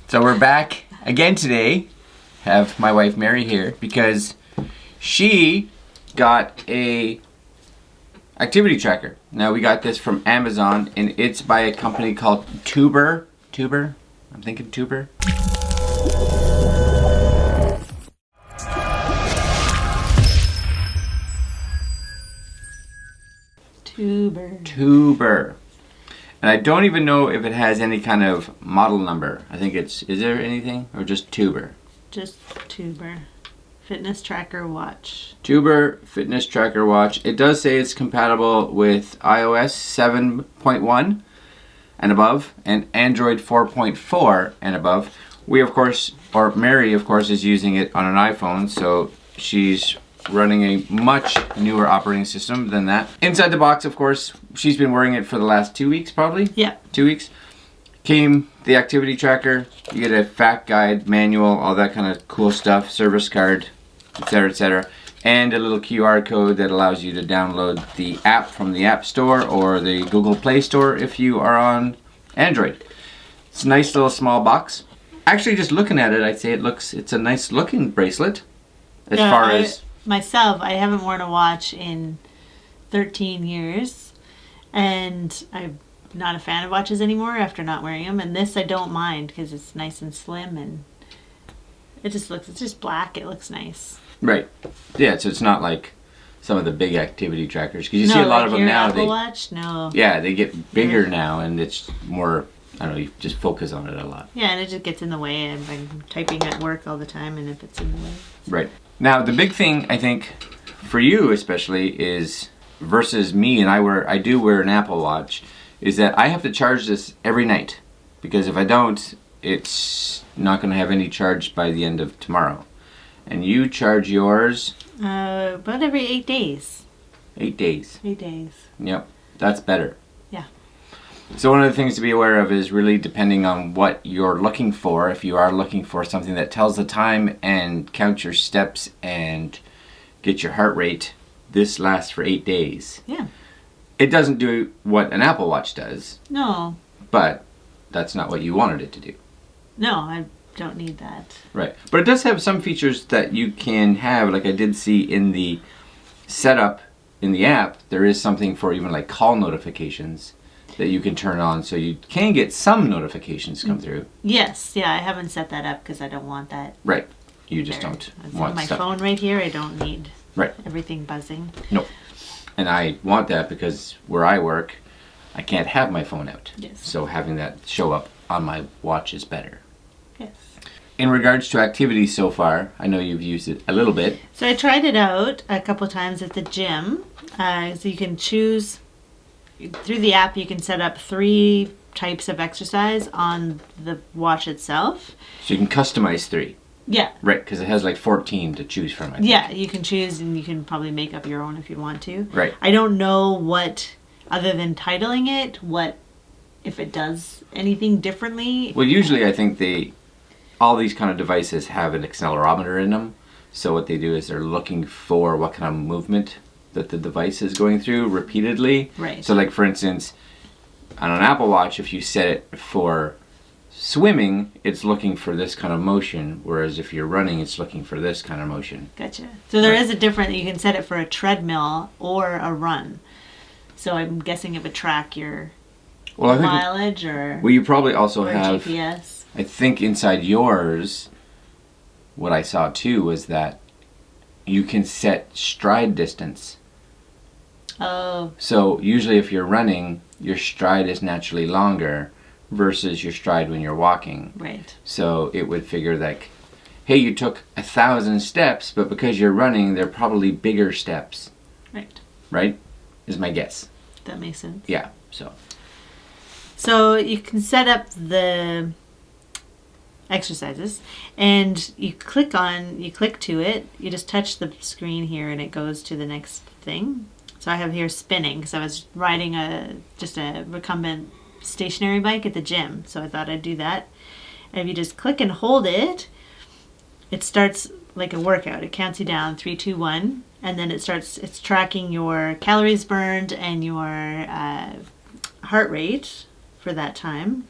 So we're back again today. Have my wife Mary here because she got a activity tracker. Now we got this from Amazon and it's by a company called Toobur. Toobur? I'm thinking Toobur. Toobur. And I don't even know if it has any kind of model number. I think it's, is there anything? Or just Toobur? Just Toobur. Fitness tracker watch. Toobur fitness tracker watch. It does say it's compatible with iOS 7.1 and above and Android 4.4 and above. We of course, or Mary of course, is using it on an iPhone, so she's running a much newer operating system than that. Inside the box, of course, she's been wearing it for the last 2 weeks probably. Yeah. 2 weeks. Came the activity tracker, you get a fact guide, manual, all that kind of cool stuff, service card, etc., and a little QR code that allows you to download the app from the App Store or the Google Play Store if you are on Android. It's a nice little small box. Actually, just looking at it, I'd say it's a nice looking bracelet. Myself, I haven't worn a watch in 13 years, and I'm not a fan of watches anymore after not wearing them. And this I don't mind because it's nice and slim, and it's just black. It looks nice. Right. Yeah. So it's not like some of the big activity trackers because you see a lot of them now. Apple Watch, no. Yeah, they get bigger now, and it's more. I don't know. You just focus on it a lot. Yeah, and it just gets in the way. I'm typing at work all the time, and if it's in the way. Right. Now, the big thing, I think, for you especially is, versus me, and I do wear an Apple Watch, is that I have to charge this every night. Because if I don't, it's not going to have any charge by the end of tomorrow. And you charge yours? About every 8 days. 8 days. 8 days. Yep. That's better. Yeah. So one of the things to be aware of is really depending on what you're looking for. If you are looking for something that tells the time and counts your steps and get your heart rate, this lasts for 8 days. Yeah. It doesn't do what an Apple Watch does. No. But that's not what you wanted it to do. No, I don't need that. Right. But it does have some features that you can have, like I did see in the setup in the app, there is something for even like call notifications that you can turn on, so you can get some notifications come through. Yes, yeah, I haven't set that up because I don't want that. Right, you just don't want my stuff. phone right here. I don't need everything buzzing. Nope. And I want that because where I work, I can't have my phone out. Yes. So having that show up on my watch is better. Yes. In regards to activities so far, I know you've used it a little bit. So I tried it out a couple times at the gym. So you can choose. Through the app, you can set up 3 types of exercise on the watch itself. So you can customize 3. Yeah. Right, because it has like 14 to choose from, I think. Yeah, you can choose and you can probably make up your own if you want to. Right. I don't know what, other than titling it, if it does anything differently. Well, usually I think all these kind of devices have an accelerometer in them. So what they do is they're looking for what kind of movement that the device is going through repeatedly. Right. So like for instance, on an Apple Watch, if you set it for swimming, it's looking for this kind of motion, whereas if you're running, it's looking for this kind of motion. Gotcha. So there is a difference. You can set it for a treadmill or a run. So I'm guessing it would track your mileage or... Well, you probably also have... GPS. I think inside yours, what I saw too was that you can set stride distance. Oh. So usually if you're running, your stride is naturally longer versus your stride when you're walking. Right. So it would figure like, hey, you took 1,000 steps, but because you're running, they're probably bigger steps. Right. Right? Is my guess. That makes sense. Yeah. So you can set up the exercises and you click to it, you just touch the screen here and it goes to the next thing. So I have here spinning because I was riding just a recumbent stationary bike at the gym, so I thought I'd do that. And if you just click and hold it, it starts like a workout. It counts you down 3, 2, 1, and then it's tracking your calories burned and your heart rate for that time.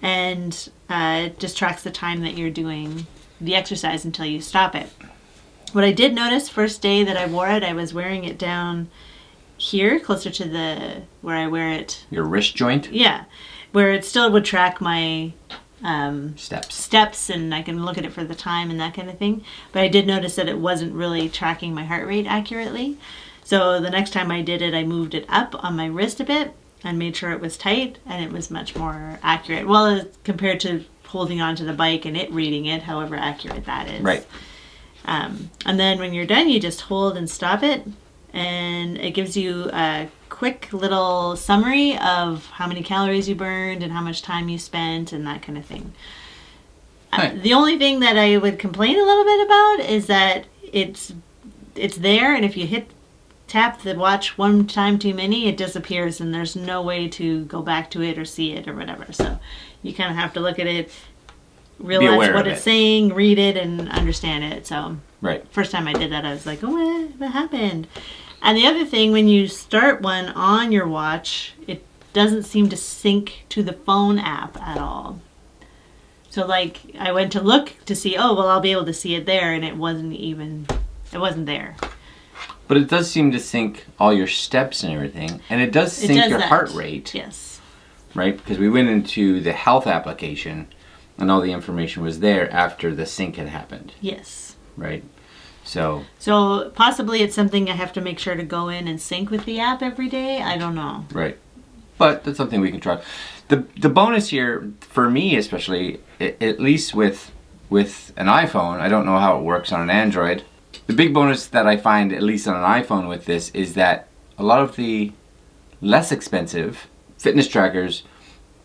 And it just tracks the time that you're doing the exercise until you stop it. What I did notice first day that I wore it, I was wearing it down here, closer to the where I wear it. Your wrist joint? Yeah, where it still would track my steps, and I can look at it for the time and that kind of thing. But I did notice that it wasn't really tracking my heart rate accurately. So the next time I did it, I moved it up on my wrist a bit and made sure it was tight, and it was much more accurate. Well, compared to holding onto the bike and it reading it, however accurate that is. Right. And then when you're done, you just hold and stop it, and it gives you a quick little summary of how many calories you burned and how much time you spent and that kind of thing. Right. The only thing that I would complain a little bit about is that it's there, and if you tap the watch one time too many, it disappears, and there's no way to go back to it or see it or whatever. So you kind of have to look at it, realize what it's saying, read it, and understand it. So right. First time I did that, I was like, oh, what happened? And the other thing, when you start one on your watch, it doesn't seem to sync to the phone app at all. So like, I went to look to see, oh, well, I'll be able to see it there, and it wasn't there. But it does seem to sync all your steps and everything, and it does sync your heart rate. Yes. Right? Because we went into the health application, and all the information was there after the sync had happened. Yes. Right? So possibly it's something I have to make sure to go in and sync with the app every day. I don't know. Right. But that's something we can try. The bonus here, for me especially, at least with an iPhone, I don't know how it works on an Android. The big bonus that I find, at least on an iPhone with this, is that a lot of the less expensive fitness trackers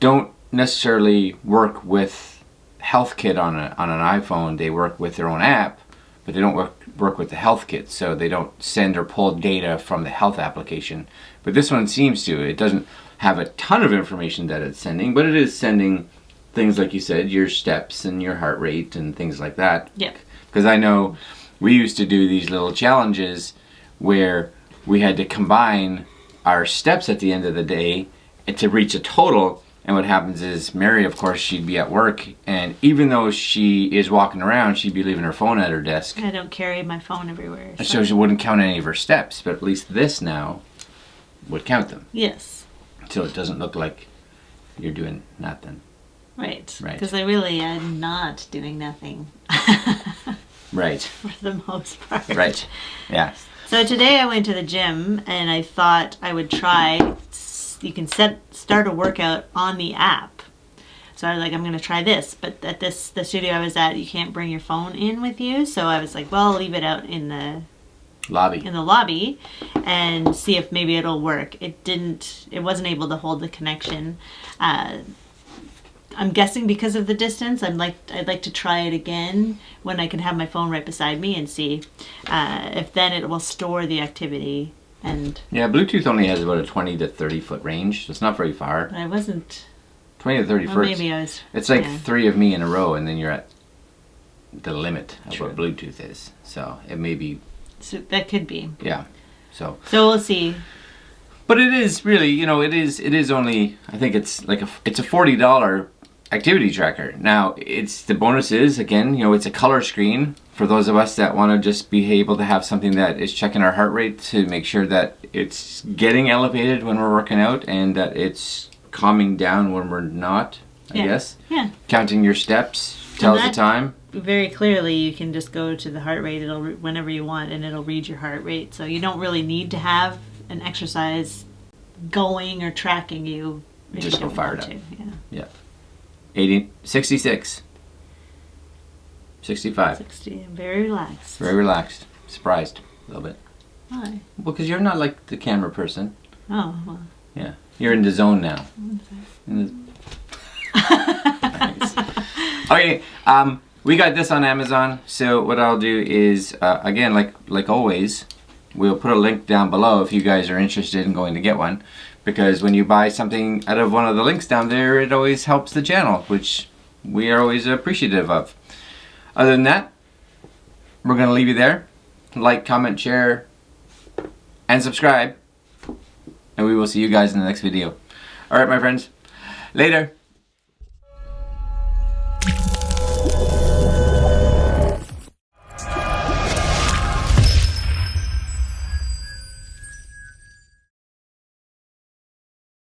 don't necessarily work with Health Kit on an iPhone. They work with their own app, but they don't work with the Health Kit, so they don't send or pull data from the health application. But this one seems to. It doesn't have a ton of information that it's sending, but it is sending things like you said, your steps and your heart rate and things like that. Yeah. Because I know we used to do these little challenges where we had to combine our steps at the end of the day to reach a total. And what happens is Mary, of course, she'd be at work, and even though she is walking around, she'd be leaving her phone at her desk. I don't carry my phone everywhere. So she wouldn't count any of her steps, but at least this now would count them. Yes. So it doesn't look like you're doing nothing. Right. Right. Because I really am not doing nothing. Right. For the most part. Right. Yeah. So today I went to the gym, and I thought I would try. You can start a workout on the app. So I was like, I'm going to try this. But at the studio I was at, you can't bring your phone in with you. So I was like, well, I'll leave it out in the lobby and see if maybe it'll work. It wasn't able to hold the connection. I'm guessing because of the distance. I'd like to try it again when I can have my phone right beside me and see if then it will store the activity. And yeah, Bluetooth only has about a 20 to 30 foot range, so it's not very far. But I wasn't 20 to 30 foot. Maybe I was. It's like 3 of me in a row, and then you're at the limit of True. what Bluetooth is. So it may be. So that could be. Yeah. So we'll see. But it is really, it is only, I think it's like it's a $40 activity tracker. Now, the bonus is, again, it's a color screen for those of us that want to just be able to have something that is checking our heart rate to make sure that it's getting elevated when we're working out and that it's calming down when we're not, I guess. Yeah. Counting your steps tells the time. Very clearly, you can just go to the heart rate whenever you want, and it'll read your heart rate. So you don't really need to have an exercise going or tracking you. Just go fired up. Yeah. 80, 66, 65. 60. Very relaxed. Very relaxed. Surprised a little bit. Why? Well, because you're not like the camera person. Oh, well. Yeah. You're in the zone now. Nice. Okay. We got this on Amazon. So what I'll do is, again, like always, we'll put a link down below if you guys are interested in going to get one. Because when you buy something out of one of the links down there, it always helps the channel, which we are always appreciative of. Other than that, we're going to leave you there. Like, comment, share, and subscribe. And we will see you guys in the next video. Alright, my friends. Later.